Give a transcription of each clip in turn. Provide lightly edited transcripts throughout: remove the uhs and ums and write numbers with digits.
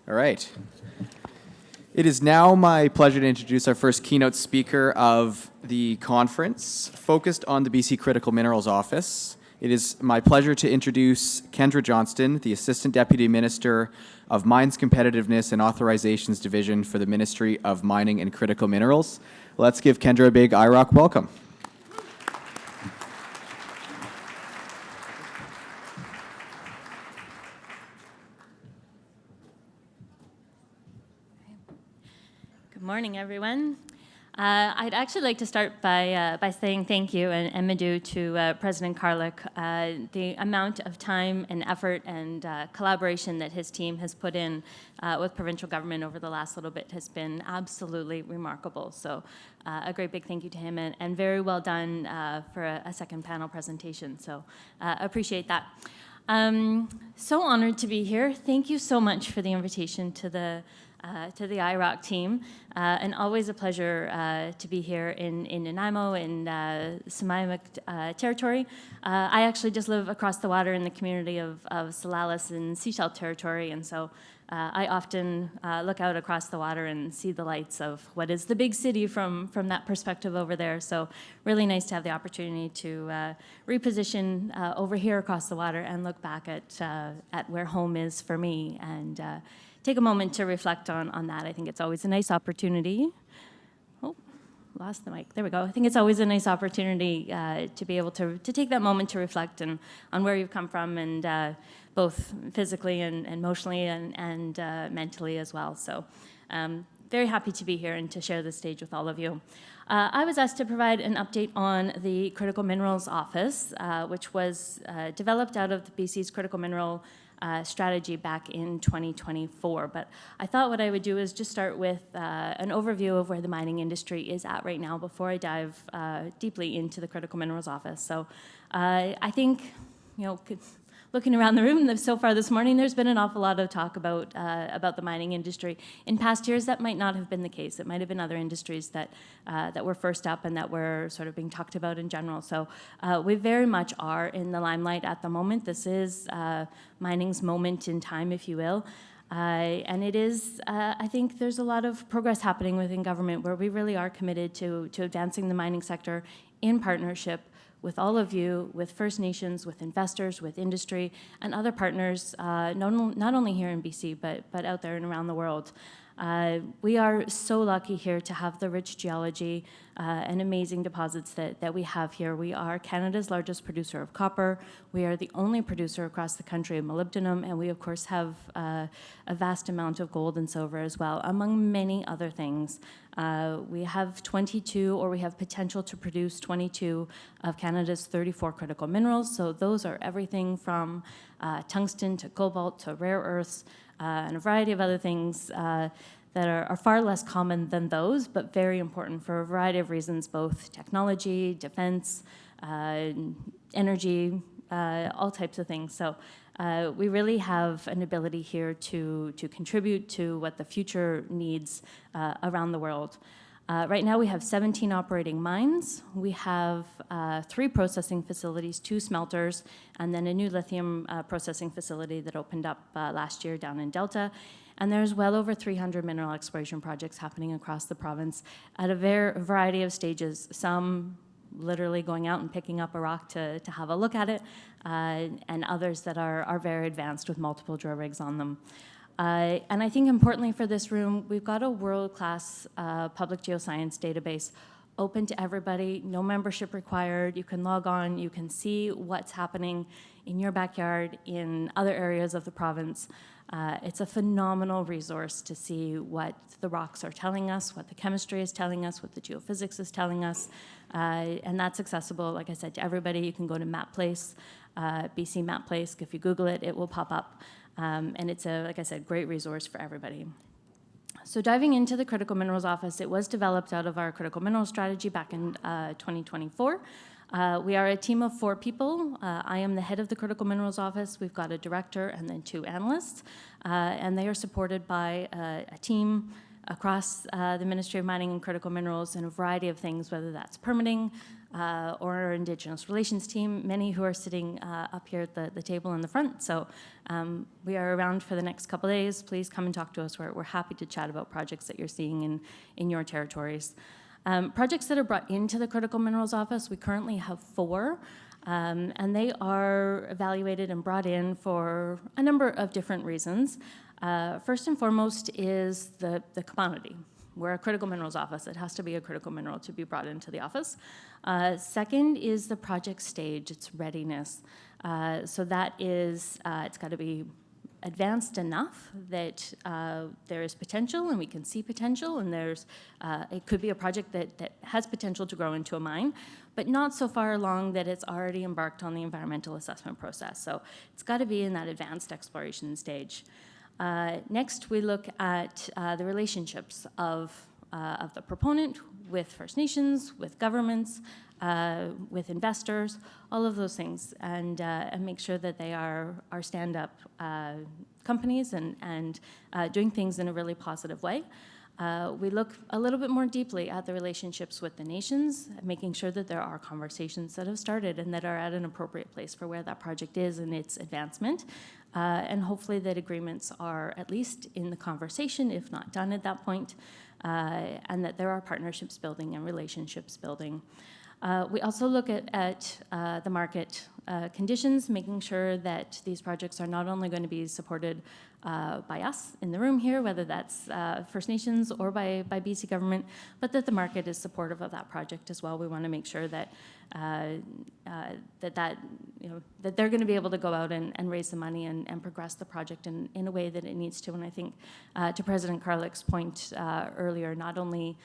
All right. It is now my pleasure to introduce our first keynote speaker of the conference, focused on the BC Critical Minerals Office. It is my pleasure to introduce Kendra Johnston, the Assistant Deputy Minister of Mines Competitiveness and Authorizations Division for the Ministry of Mining and Critical Minerals. Let's give Kendra a big IROC welcome. Good morning, everyone. I'd actually like to start by saying thank you and Madhu to President Karlik. The amount of time and effort and collaboration that his team has put in with provincial government over the last little bit has been absolutely remarkable. So a great big thank you to him and very well done for a second panel presentation. So appreciate that. So honored to be here. Thank you so much for the invitation to the IROC team, and always a pleasure to be here in Nanaimo in Semiahmoo territory. I actually just live across the water in the community of Salalis in Sechelt territory, and so I often look out across the water and see the lights of what is the big city from that perspective over there. So really nice to have the opportunity to reposition over here across the water and look back at where home is for me and take a moment to reflect on that. I think it's always a nice opportunity. Oh, lost the mic. There we go. I think it's always a nice opportunity to be able to take that moment to reflect on where you've come from, and both physically and emotionally and mentally as well. So very happy to be here and to share the stage with all of you. I was asked to provide an update on the Critical Minerals Office, which was developed out of the BC's Critical Mineral strategy back in 2024. But I thought what I would do is just start with an overview of where the mining industry is at right now before I dive deeply into the Critical Minerals Office. So I think, looking around the room so far this morning, there's been an awful lot of talk about the mining industry. In past years, that might not have been the case. It might have been other industries that were first up and that were sort of being talked about in general. So we very much are in the limelight at the moment. This is mining's moment in time, if you will. And it is, I think there's a lot of progress happening within government where we really are committed to advancing the mining sector in partnership with all of you, with First Nations, with investors, with industry, and other partners, not only here in BC, but out there and around the world. We are so lucky here to have the rich geology and amazing deposits that we have here. We are Canada's largest producer of copper. We are the only producer across the country of molybdenum, and we, of course, have a vast amount of gold and silver as well, among many other things. We have 22, or we have potential to produce 22 of Canada's 34 critical minerals. So those are everything from tungsten to cobalt to rare earths and a variety of other things that are far less common than those, but very important for a variety of reasons, both technology, defense, energy, all types of things. So we really have an ability here to contribute to what the future needs around the world. Right now we have 17 operating mines. We have 3 processing facilities, 2 smelters, and then a new lithium processing facility that opened up last year down in Delta. And there's well over 300 mineral exploration projects happening across the province at a variety of stages, some literally going out and picking up a rock to have a look at it, and others that are very advanced with multiple drill rigs on them. And I think importantly for this room, we've got a world-class public geoscience database open to everybody, no membership required. You can log on, you can see what's happening in your backyard, in other areas of the province. It's a phenomenal resource to see what the rocks are telling us, what the chemistry is telling us, what the geophysics is telling us. And that's accessible, like I said, to everybody. You can go to MapPlace, BC MapPlace. If you Google it, it will pop up. And it's a, like I said, great resource for everybody. So diving into the Critical Minerals Office, it was developed out of our Critical Minerals Strategy back in 2024. We are a team of 4 people. I am the head of the Critical Minerals Office. We've got a director and then 2 analysts. And they are supported by a team across the Ministry of Mining and Critical Minerals in a variety of things, whether that's permitting, or our Indigenous Relations team, many who are sitting up here at the table in the front. So we are around for the next couple of days. Please come and talk to us. We're happy to chat about projects that you're seeing in your territories. Projects that are brought into the Critical Minerals Office, we currently have 4. And they are evaluated and brought in for a number of different reasons. First and foremost is the commodity. We're a critical minerals office. It has to be a critical mineral to be brought into the office. Second is the project stage, its readiness. So that is, it's got to be advanced enough that there is potential and we can see potential, and there's it could be a project that has potential to grow into a mine, but not so far along that it's already embarked on the environmental assessment process. So it's got to be in that advanced exploration stage. Next, we look at the relationships of the proponent with First Nations, with governments, with investors, all of those things, and make sure that they are stand-up companies and doing things in a really positive way. We look a little bit more deeply at the relationships with the nations, making sure that there are conversations that have started and that are at an appropriate place for where that project is in its advancement, and hopefully that agreements are at least in the conversation, if not done at that point, and that there are partnerships building and relationships building. We also look at the market conditions, making sure that these projects are not only going to be supported by us in the room here, whether that's First Nations or by BC government, but that the market is supportive of that project as well. We want to make sure that that they're going to be able to go out and raise the money and progress the project in a way that it needs to. And I think to President Carlick's point earlier, not only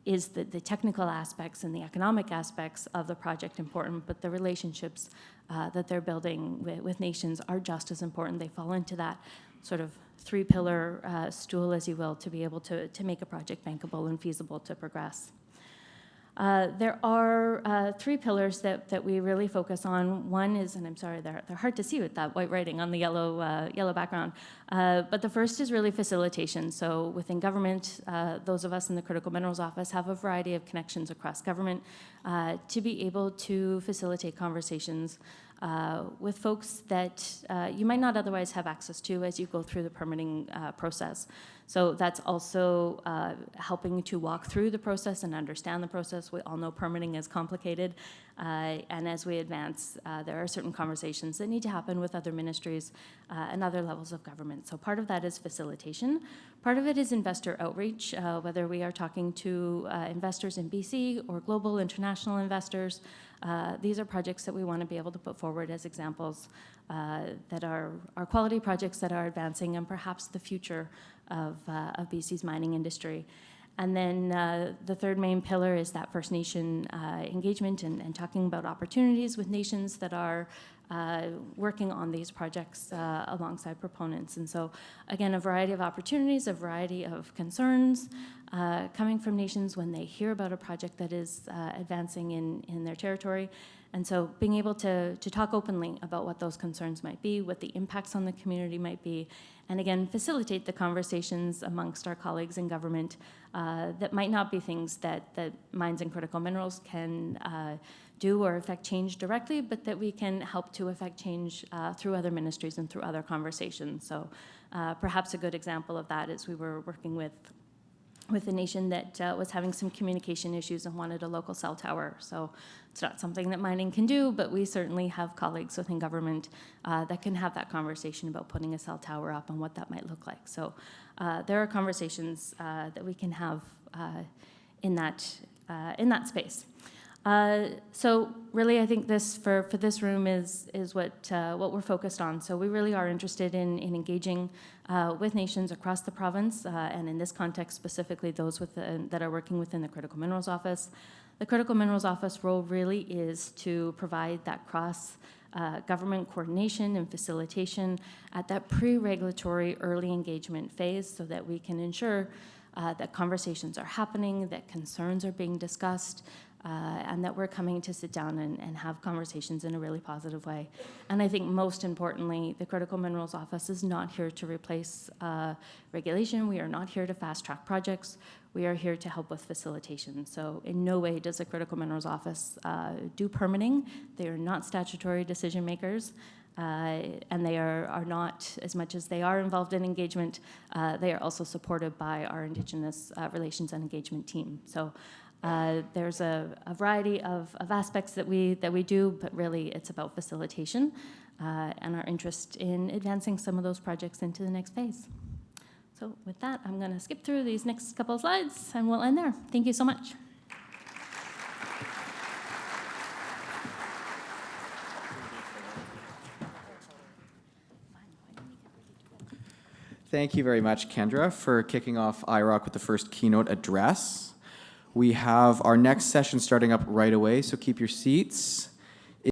is the technical aspects and the economic aspects of the project important, but the relationships that they're building with nations are just as important. They fall into that sort of 3-pillar stool, as you will, to be able to make a project bankable and feasible to progress. There are 3 pillars that we really focus on. One is, and I'm sorry, they're hard to see with that white writing on the yellow background, but the first is really facilitation. So within government, those of us in the Critical Minerals Office have a variety of connections across government to be able to facilitate conversations with folks that you might not otherwise have access to as you go through the permitting process. So that's also helping to walk through the process and understand the process. We all know permitting is complicated, and as we advance, there are certain conversations that need to happen with other ministries and other levels of government. So part of that is facilitation. Part of it is investor outreach, whether we are talking to investors in BC or global international investors. These are projects that we want to be able to put forward as examples that are quality projects that are advancing and perhaps the future of BC's mining industry. And then the third main pillar is that First Nation engagement and talking about opportunities with nations that are working on these projects alongside proponents. And so, again, a variety of opportunities, a variety of concerns coming from nations when they hear about a project that is advancing in their territory. And so being able to talk openly about what those concerns might be, what the impacts on the community might be, and again, facilitate the conversations amongst our colleagues in government that might not be things that mines and critical minerals can do or affect change directly, but that we can help to affect change through other ministries and through other conversations. So perhaps a good example of that is we were working with a nation that was having some communication issues and wanted a local cell tower. So it's not something that mining can do, but we certainly have colleagues within government that can have that conversation about putting a cell tower up and what that might look like. So there are conversations that we can have in that space. So really, I think this for this room is what we're focused on. So we really are interested in engaging with nations across the province, and in this context specifically those that are working within the Critical Minerals Office. The Critical Minerals Office role really is to provide that cross government coordination and facilitation at that pre-regulatory early engagement phase, so that we can ensure that conversations are happening, that concerns are being discussed, and that we're coming to sit down and have conversations in a really positive way. And I think most importantly, the Critical Minerals Office is not here to replace regulation. We are not here to fast-track projects. We are here to help with facilitation. So in no way does the Critical Minerals Office do permitting. They are not statutory decision makers. And they are not, as much as they are involved in engagement, they are also supported by our Indigenous Relations and Engagement team. So there's a variety of aspects that we do, but really it's about facilitation and our interest in advancing some of those projects into the next phase. So with that, I'm going to skip through these next couple of slides, and we'll end there. Thank you so much. Thank you very much, Kendra, for kicking off IROC with the first keynote address. We have our next session starting up right away, so keep your seats.